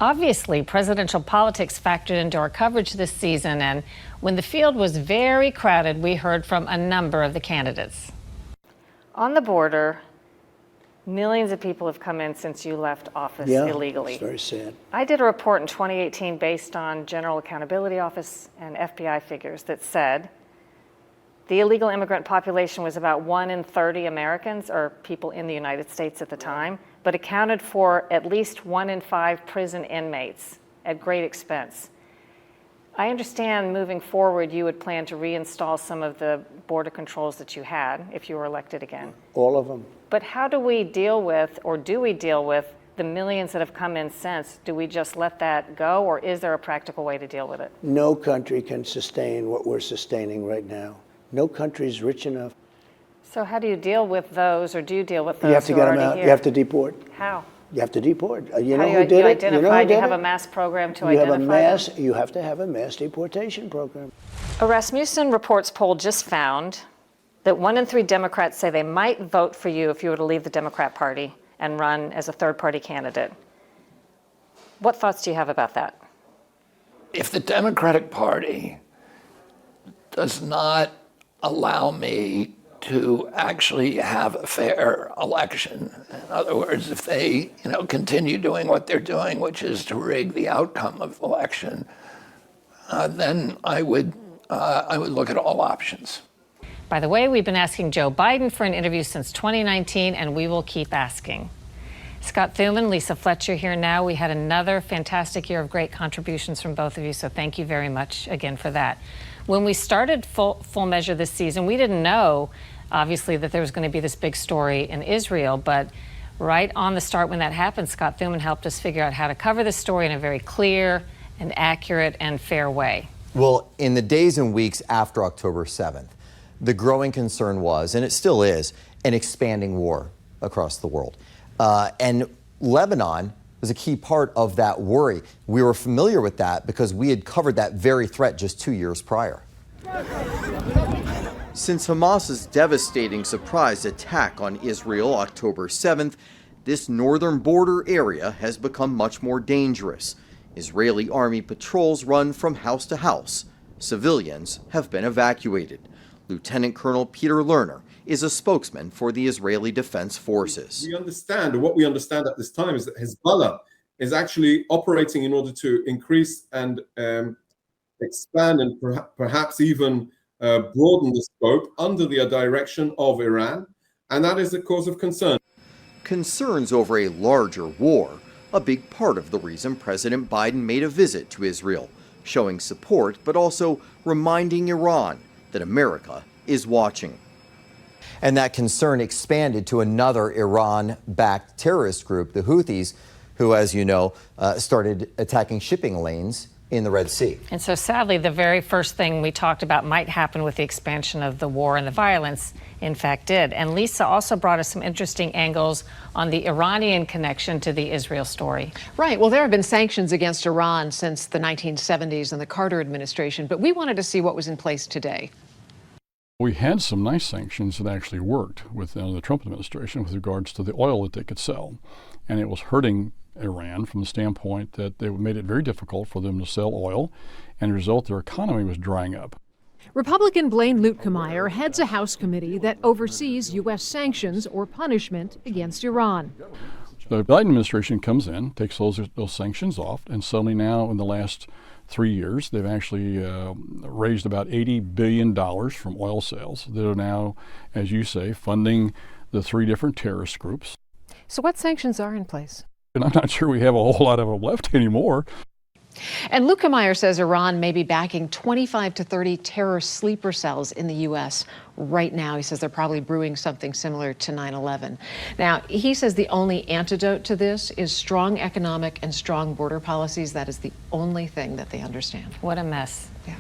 Obviously, presidential politics factored into our coverage this season, and when the field was very crowded, we heard from a number of the candidates. On the border, millions of people have come in since you left office illegally. It's very sad. I did a report in 2018 based on General Accountability Office and FBI figures that said the illegal immigrant population was about 1 in 30 Americans, or people in the United States at the time, but accounted for at least 1 in 5 prison inmates at great expense. I understand moving forward you would plan to reinstall some of the border controls that you had if you were elected again. All of them. But how do we deal with, or do we deal with, the millions that have come in since? Do we just let that go, or is there a practical way to deal with it? No country can sustain what we're sustaining right now. No country is rich enough. So how do you deal with those, or do you deal with those You have to who get are them already out. here? You have to deport. How? You have to deport. You How know do who did it? identify? You know who Do you did have it? a mass program to You identify have a them? You have to have a mass deportation program. A Rasmussen Reports poll just found that 1 in 3 Democrats say they might vote for you if you were to leave the Democrat Party and run as a third-party candidate. What thoughts do you have about that? If the Democratic Party does not allow me to actually have a fair election, in other words, if they continue doing what they're doing, which is to rig the outcome of the election, then I would look at all options. By the way, we've been asking Joe Biden for an interview since 2019, and we will keep asking. Scott Thuman, Lisa Fletcher here now. We had another fantastic year of great contributions from both of you, so thank you very much again for that. When we started Full Measure this season, we didn't know, obviously, that there was going to be this big story in Israel, but right on the start when that happened, Scott Thuman helped us figure out how to cover this story in a very clear and accurate and fair way. Well, in the days and weeks after October 7th, the growing concern was, and it still is, an expanding war across the world. And Lebanon was a key part of that worry. We were familiar with that because we had covered that very threat just 2 years prior. Since Hamas's devastating surprise attack on Israel October 7th, this northern border area has become much more dangerous. Israeli army patrols run from house to house. Civilians have been evacuated. Lieutenant Colonel Peter Lerner is a spokesman for the Israeli Defense Forces. What we understand at this time is that Hezbollah is actually operating in order to increase and expand and perhaps even broaden the scope under the direction of Iran, and that is a cause of concern. Concerns over a larger war, a big part of the reason President Biden made a visit to Israel, showing support but also reminding Iran that America is watching. And that concern expanded to another Iran-backed terrorist group, the Houthis, who, as you know, started attacking shipping lanes in the Red Sea. And so sadly, the very first thing we talked about might happen with the expansion of the war and the violence, in fact, did. And Lisa also brought us some interesting angles on the Iranian connection to the Israel story. Right. Well, there have been sanctions against Iran since the 1970s and the Carter administration, but we wanted to see what was in place today. We had some nice sanctions that actually worked with the Trump administration with regards to the oil that they could sell. And it was hurting Iran from the standpoint that they made it very difficult for them to sell oil, and as a result, their economy was drying up. Republican Blaine Luetkemeyer heads a House committee that oversees U.S. sanctions or punishment against Iran. The Biden administration comes in, takes those sanctions off, and suddenly now in the last 3 years, they've actually raised about $80 billion from oil sales that are now, as you say, funding the 3 different terrorist groups. So what sanctions are in place? And I'm not sure we have a whole lot of them left anymore. And Luetkemeyer says Iran may be backing 25 to 30 terrorist sleeper cells in the U.S. right now. He says they're probably brewing something similar to 9/11. Now, he says the only antidote to this is strong economic and strong border policies. That is the only thing that they understand. What a mess. Yeah.